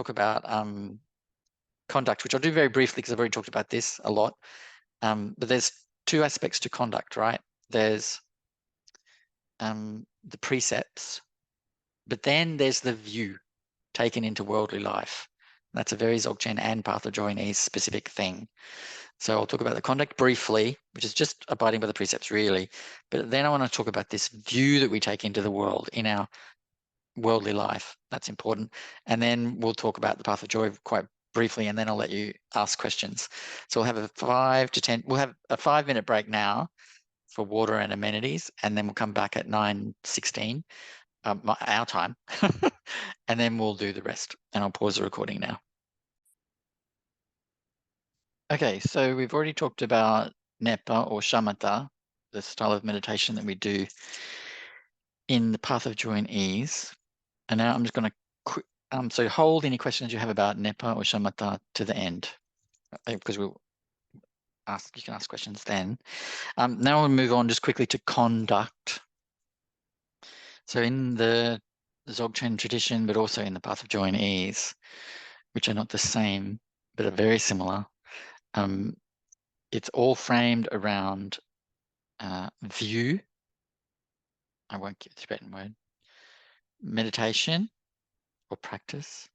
talk about conduct, which I'll do very briefly because I've already talked about this a lot. But there's two aspects to conduct, right? There's the precepts, but then there's the view taken into worldly life. That's a very Dzogchen and Path of Joy and Ease specific thing. So I'll talk about the conduct briefly, which is just abiding by the precepts really. But then I want to talk about this view that we take into the world in our worldly life. That's important. And then we'll talk about the Path of Joy quite briefly, and then I'll let you ask questions. So we'll have we'll have a 5-minute break now for water and amenities, and then we'll come back at 9:16, our time, and then we'll do the rest. And I'll pause the recording now. Okay, so we've already talked about Nepa or Shamatha, the style of meditation that we do in the Path of Joy and Ease. And now I'm just going to so hold any questions you have about Nepa or Shamatha to the end, because you can ask questions then. Now we'll move on just quickly to conduct. So in the Dzogchen tradition, but also in the Path of Joy and Ease, which are not the same, but are very similar, it's all framed around view. I won't give the Tibetan word. Meditation or practice,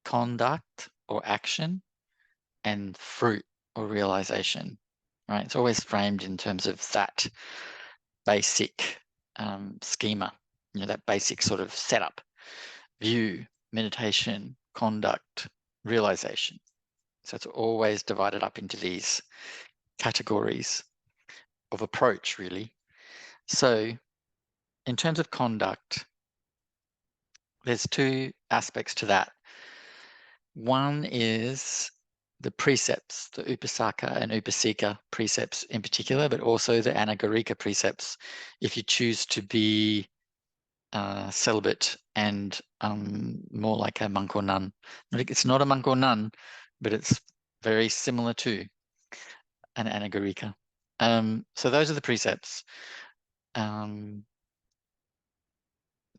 conduct or action, and fruit or realization, right? It's always framed in terms of that basic schema, that basic sort of setup: view, meditation, conduct, realization. So it's always divided up into these categories of approach, really. So in terms of conduct, there's two aspects to that. One is the precepts, the Upasaka and Upasika precepts in particular, but also the Anagarika precepts if you choose to be celibate and more like a monk or nun. It's not a monk or nun, but it's very similar to an Anagarika. So those are the precepts.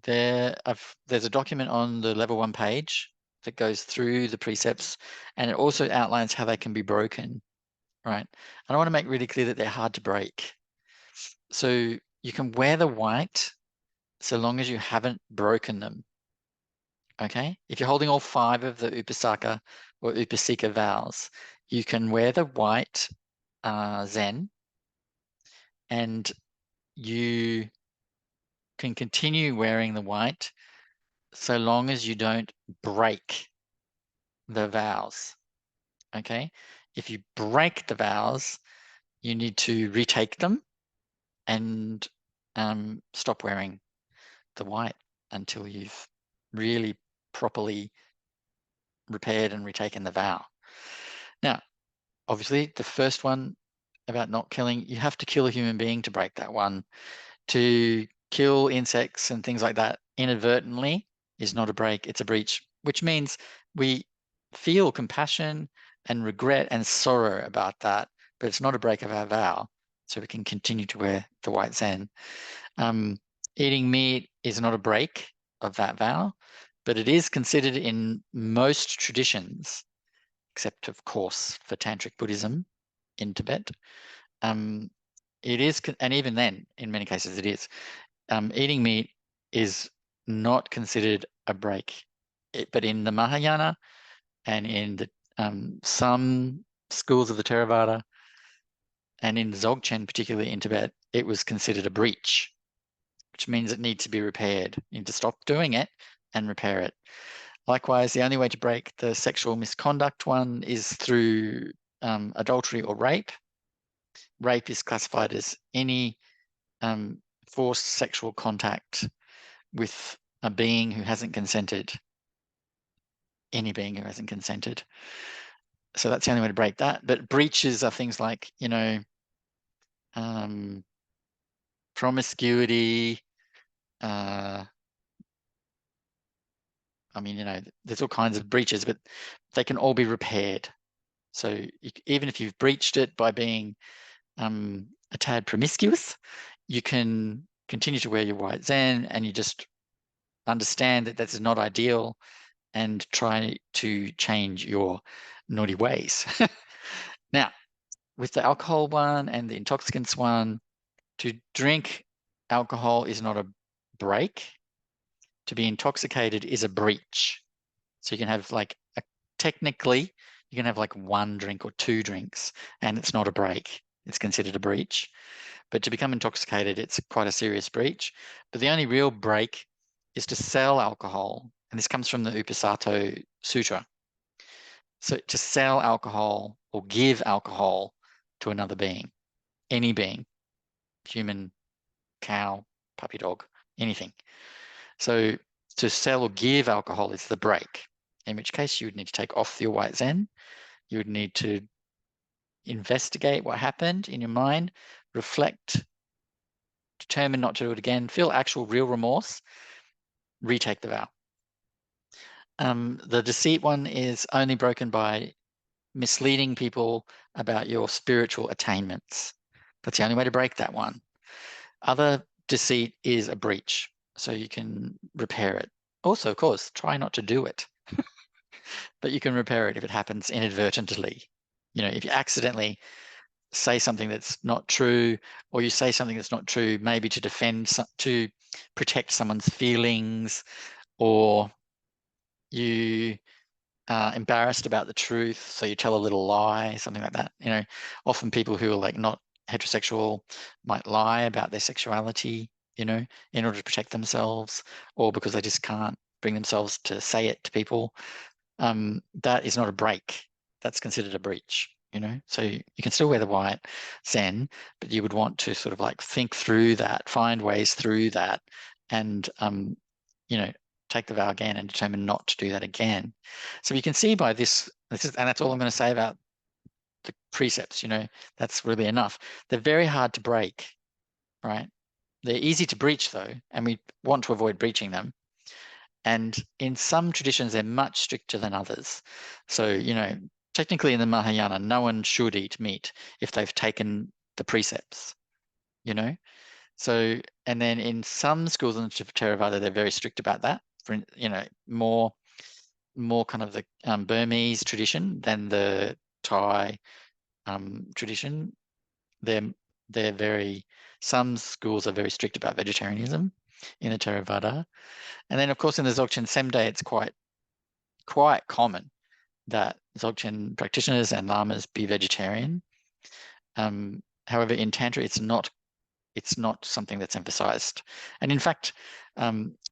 There's a document on the level 1 page that goes through the precepts, and it also outlines how they can be broken, right? And I want to make really clear that they're hard to break. So you can wear the white so long as you haven't broken them, okay? If you're holding all 5 of the Upasaka or Upasika vows, you can wear the white Zen, and you can continue wearing the white so long as you don't break the vows, okay? If you break the vows, you need to retake them and stop wearing the white until you've really properly repaired and retaken the vow. Now, obviously, the first one about not killing, you have to kill a human being to break that one. To kill insects and things like that inadvertently is not a break, it's a breach, which means we feel compassion and regret and sorrow about that, but it's not a break of our vow, so we can continue to wear the white Zen. Eating meat is not a break of that vow, but it is considered in most traditions, except of course for Tantric Buddhism in Tibet. It is, and even then, in many cases it is. Eating meat is not considered a break, but in the Mahayana and in the some schools of the Theravada and in Dzogchen, particularly in Tibet, it was considered a breach, which means it needs to be repaired. You need to stop doing it and repair it. Likewise, the only way to break the sexual misconduct one is through adultery or rape. Rape is classified as any forced sexual contact with a being who hasn't consented, any being who hasn't consented. So that's the only way to break that. But breaches are things like, promiscuity. There's all kinds of breaches, but they can all be repaired. So even if you've breached it by being a tad promiscuous, you can continue to wear your white Zen, and you just understand that that's not ideal, and try to change your naughty ways. Now, with the alcohol one and the intoxicants one, to drink alcohol is not a break. To be intoxicated is a breach. So you can have like, technically, you can have like 1 drink or 2 drinks and it's not a break. It's considered a breach. But to become intoxicated, it's quite a serious breach. But the only real break is to sell alcohol. And this comes from the Upasato Sutra. So to sell alcohol or give alcohol to another being, any being, human, cow, puppy dog, anything. So to sell or give alcohol is the break, in which case you would need to take off your white Zen. You would need to investigate what happened in your mind, reflect, determine not to do it again, feel actual real remorse, retake the vow. The deceit one is only broken by misleading people about your spiritual attainments. That's the only way to break that one. Other deceit is a breach, so you can repair it. Also, of course, try not to do it, but you can repair it if it happens inadvertently. You know, if you accidentally say something that's not true, or you say something that's not true, maybe to defend, to protect someone's feelings, or you are embarrassed about the truth, so you tell a little lie, something like that. You know, often people who are like not heterosexual might lie about their sexuality, you know, in order to protect themselves, or because they just can't bring themselves to say it to people. That is not a break. That's considered a breach, you know. So you can still wear the white Zen, but you would want to sort of like think through that, find ways through that, and you know, take the vow again and determine not to do that again. So you can see by this is, and that's all I'm going to say about the precepts, you know, that's really enough. They're very hard to break, right? They're easy to breach though, and we want to avoid breaching them. And in some traditions, they're much stricter than others. So, you know, technically in the Mahayana, no one should eat meat if they've taken the precepts, you know? So, and then in some schools in Theravada, they're very strict about that. For, you know, more kind of the Burmese tradition than the Thai tradition. They're very, some schools are very strict about vegetarianism in the Theravada. And then, of course, in the Dzogchen Semde, it's quite common that Dzogchen practitioners and lamas be vegetarian. However, in Tantra, it's not something that's emphasized. And in fact,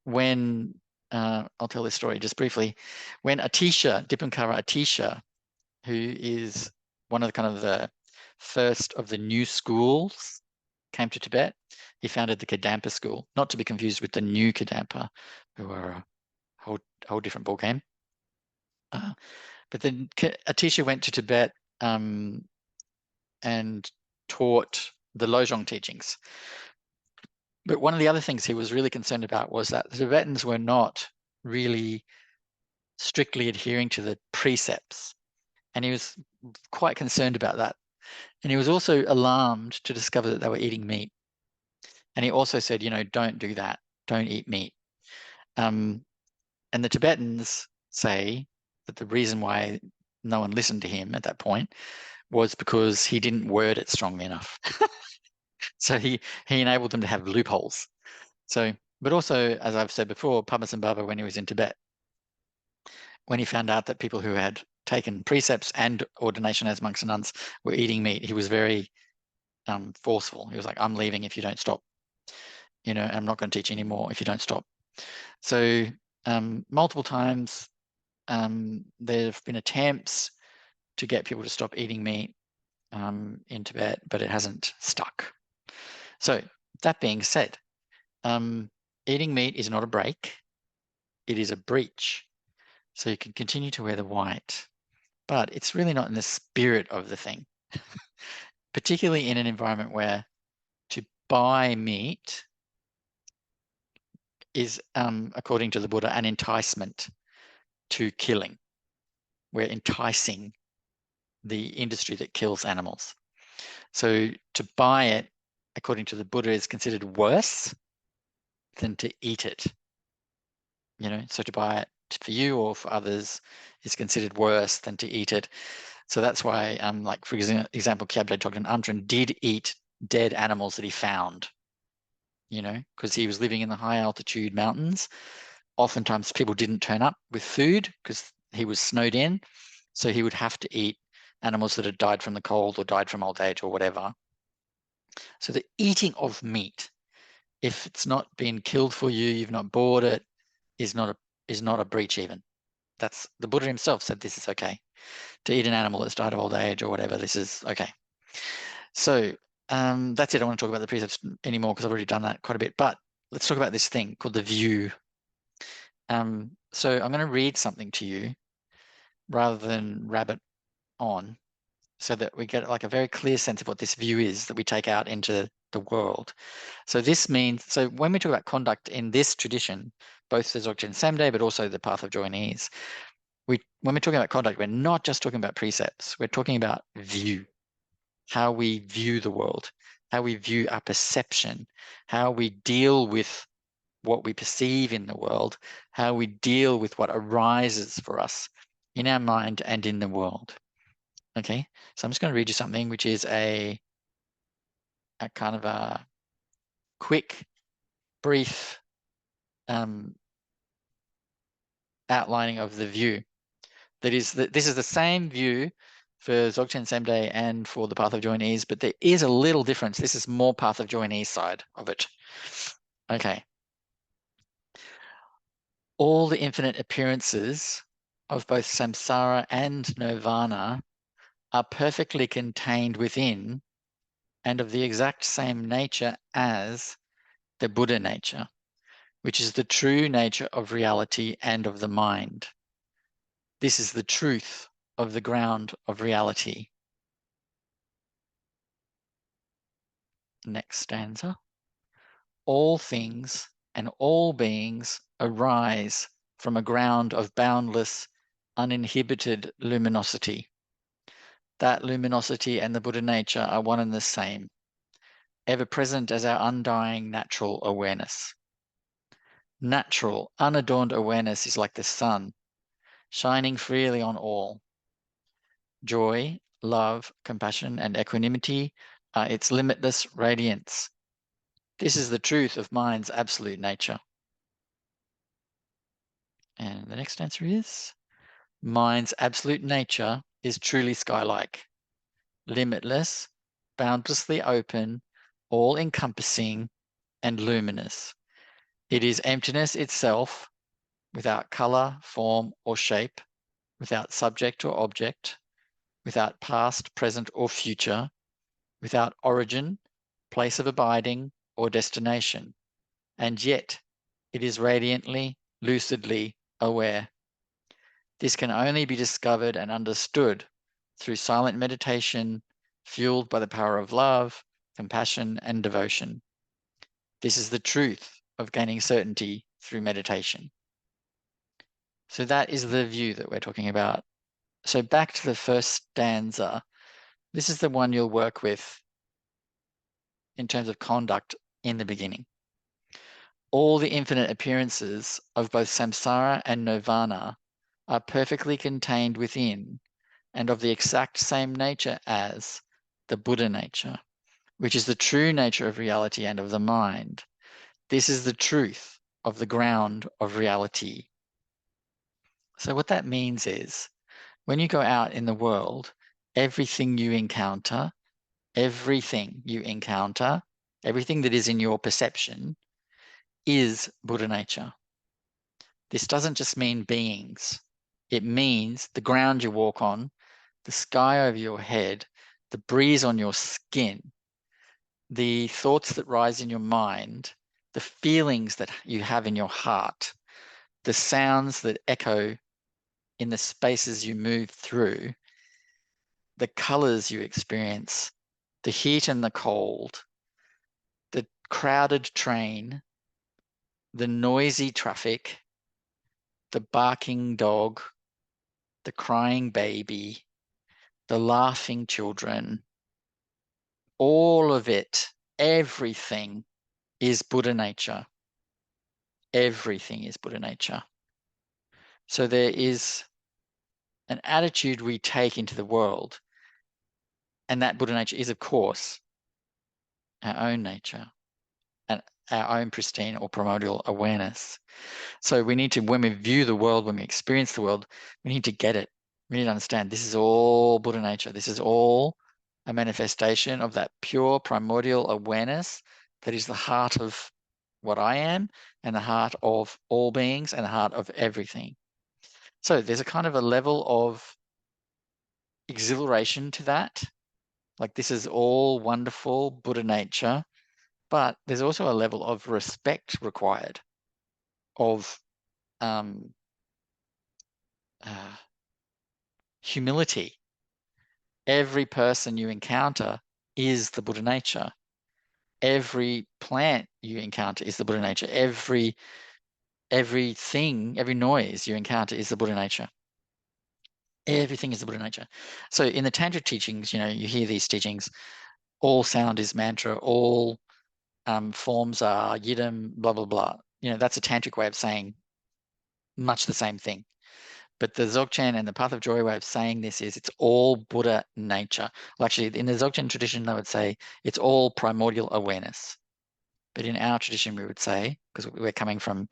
when I'll tell this story just briefly, when Atisha, Dipankara Atisha, who is one of the kind of the first of the new schools, came to Tibet, he founded the Kadampa school, not to be confused with the new Kadampa, who are a whole different ballgame. But then Atisha went to Tibet and taught the Lojong teachings. But one of the other things he was really concerned about was that the Tibetans were not really strictly adhering to the precepts. And he was quite concerned about that. And he was also alarmed to discover that they were eating meat. And he also said, you know, don't do that. Don't eat meat. And the Tibetans say that the reason why no one listened to him at that point was because he didn't word it strongly enough. So he enabled them to have loopholes. So, but also, as I've said before, Padmasambhava, when he was in Tibet, when he found out that people who had taken precepts and ordination as monks and nuns were eating meat, he was very forceful. He was like, I'm leaving if you don't stop. You know, I'm not going to teach anymore if you don't stop. So multiple times there have been attempts to get people to stop eating meat in Tibet, but it hasn't stuck. So that being said, eating meat is not a break. It is a breach. So you can continue to wear the white, but it's really not in the spirit of the thing, particularly in an environment where to buy meat is, according to the Buddha, an enticement to killing. We're enticing the industry that kills animals. So to buy it, according to the Buddha, is considered worse than to eat it. You know, so to buy it, for you or for others is considered worse than to eat it. So that's why, like for example, Kyabje Togden Amtrun did eat dead animals that he found, because he was living in the high altitude mountains. Oftentimes people didn't turn up with food because he was snowed in. So he would have to eat animals that had died from the cold or died from old age or whatever. So the eating of meat, if it's not been killed for you, you've not bought it, is not a breach even. That's the Buddha himself said this is okay. To eat an animal that's died of old age or whatever, this is okay. So that's it. I don't want to talk about the precepts anymore because I've already done that quite a bit. But let's talk about this thing called the view. So I'm going to read something to you rather than rabbit on so that we get like a very clear sense of what this view is that we take out into the world. So this means, so when we talk about conduct in this tradition, both the Dzogchen Samde, but also the Path of Joy and Ease, when we're talking about conduct, we're not just talking about precepts. We're talking about view, how we view the world, how we view our perception, how we deal with what we perceive in the world, how we deal with what arises for us in our mind and in the world. Okay, so I'm just going to read you something which is a kind of a quick, brief outlining of the view. That is, this is the same view for Dzogchen Semde and for the Path of Joy and Ease, but there is a little difference. This is more Path of Joy and Ease side of it. Okay. All the infinite appearances of both samsara and nirvana are perfectly contained within and of the exact same nature as the Buddha nature, which is the true nature of reality and of the mind. This is the truth of the ground of reality. Next stanza. All things and all beings arise from a ground of boundless, uninhibited luminosity. That luminosity and the Buddha nature are one and the same, ever present as our undying natural awareness. Natural, unadorned awareness is like the sun, shining freely on all. Joy, love, compassion, and equanimity are its limitless radiance. This is the truth of mind's absolute nature. And the next answer is, mind's absolute nature is truly sky-like, limitless, boundlessly open, all-encompassing, and luminous. It is emptiness itself, without color, form, or shape, without subject or object, without past, present, or future, without origin, place of abiding, or destination. And yet, it is radiantly, lucidly aware. This can only be discovered and understood through silent meditation, fueled by the power of love, compassion, and devotion. This is the truth of gaining certainty through meditation. So that is the view that we're talking about. So back to the first stanza. This is the one you'll work with in terms of conduct in the beginning. All the infinite appearances of both samsara and nirvana are perfectly contained within and of the exact same nature as the Buddha nature, which is the true nature of reality and of the mind. This is the truth of the ground of reality. So what that means is, when you go out in the world, everything you encounter, everything that is in your perception is Buddha nature. This doesn't just mean beings. It means the ground you walk on, the sky over your head, the breeze on your skin, the thoughts that rise in your mind, the feelings that you have in your heart, the sounds that echo in the spaces you move through, the colors you experience, the heat and the cold, the crowded train, the noisy traffic, the barking dog, the crying baby, the laughing children, all of it, everything is Buddha nature. Everything is Buddha nature. So there is an attitude we take into the world, and that Buddha nature is, of course, our own nature and our own pristine or primordial awareness. So we need to, when we view the world, when we experience the world, we need to get it. We need to understand this is all Buddha nature. This is all a manifestation of that pure primordial awareness that is the heart of what I am and the heart of all beings and the heart of everything. So there's a kind of a level of exhilaration to that. Like this is all wonderful Buddha nature, but there's also a level of respect required, of um, uh, humility. Every person you encounter is the Buddha nature. Every plant you encounter is the Buddha nature. Everything, every noise you encounter is the Buddha nature. Everything is the Buddha nature. So in the Tantra teachings, you hear these teachings, all sound is mantra, all forms are yidam, blah, blah, blah. That's a tantric way of saying much the same thing. But the Dzogchen and the Path of Joy way of saying this is it's all Buddha nature. Well, actually, in the Dzogchen tradition, they would say it's all primordial awareness. But in our tradition, we would say, because we're coming from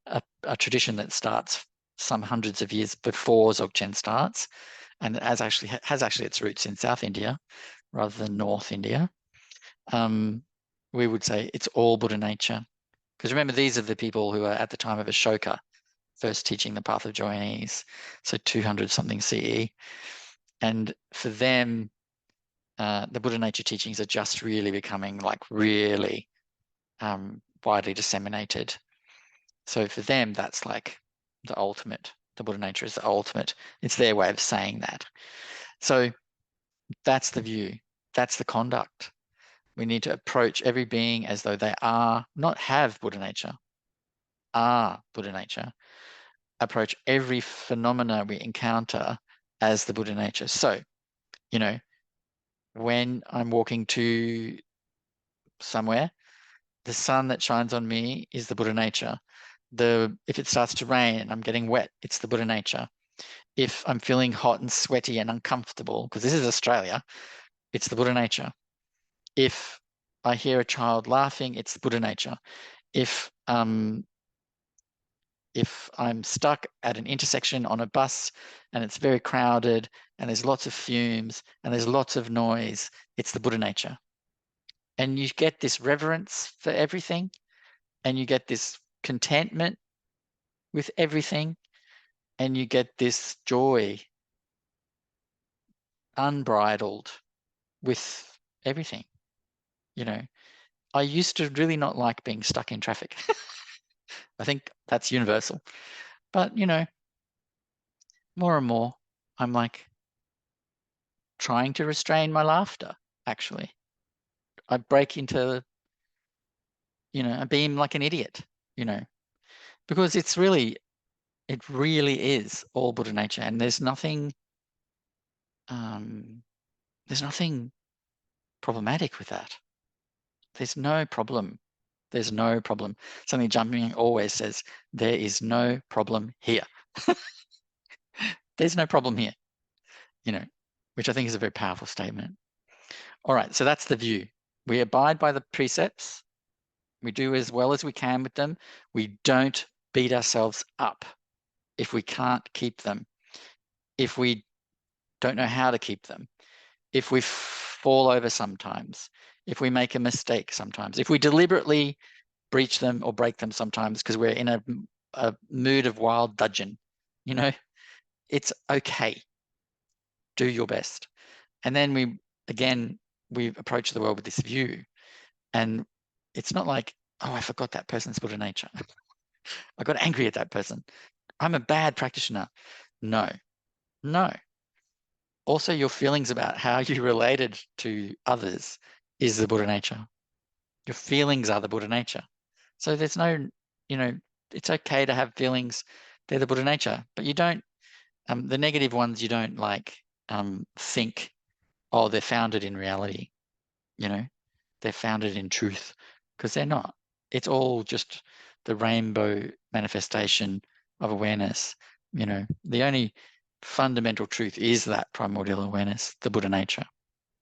a tradition that starts some hundreds of years before Dzogchen starts, and it has actually its roots in South India rather than North India. We would say it's all Buddha nature. Because remember, these are the people who are at the time of Ashoka first teaching the Path of Joy in Ease, so 200 something CE. And for them, the Buddha nature teachings are just really becoming like really widely disseminated. So for them, that's like the ultimate. The Buddha nature is the ultimate. It's their way of saying that. So that's the view. That's the conduct. We need to approach every being as though they are, not have Buddha nature, are Buddha nature. Approach every phenomena we encounter as the Buddha nature. So, when I'm walking to somewhere, the sun that shines on me is the Buddha nature. If it starts to rain and I'm getting wet, it's the Buddha nature. If I'm feeling hot and sweaty and uncomfortable, because this is Australia, it's the Buddha nature. If I hear a child laughing, it's the Buddha nature. If I'm stuck at an intersection on a bus and it's very crowded and there's lots of fumes and there's lots of noise, it's the Buddha nature. And you get this reverence for everything, and you get this contentment with everything, and you get this joy unbridled with everything. I used to really not like being stuck in traffic. I think that's universal. But, more and more, I'm like trying to restrain my laughter, actually. I break into, a beam like an idiot, because it really is all Buddha nature. And there's nothing problematic with that. There's no problem. There's no problem. Something jumping always says, there is no problem here. There's no problem here, which I think is a very powerful statement. All right, so that's the view. We abide by the precepts. We do as well as we can with them. We don't beat ourselves up if we can't keep them, if we don't know how to keep them, if we fall over sometimes, if we make a mistake sometimes, if we deliberately breach them or break them sometimes because we're in a mood of wild dudgeon, it's okay. Do your best. And then we approach the world with this view. And it's not like, oh, I forgot that person's Buddha nature. I got angry at that person. I'm a bad practitioner. No. Also, your feelings about how you related to others is the Buddha nature. Your feelings are the Buddha nature. So there's no, it's okay to have feelings. They're the Buddha nature, but you don't, the negative ones, you don't think, oh, they're founded in reality. They're founded in truth, because they're not. It's all just the rainbow manifestation of awareness The only fundamental truth is that primordial awareness, the Buddha nature.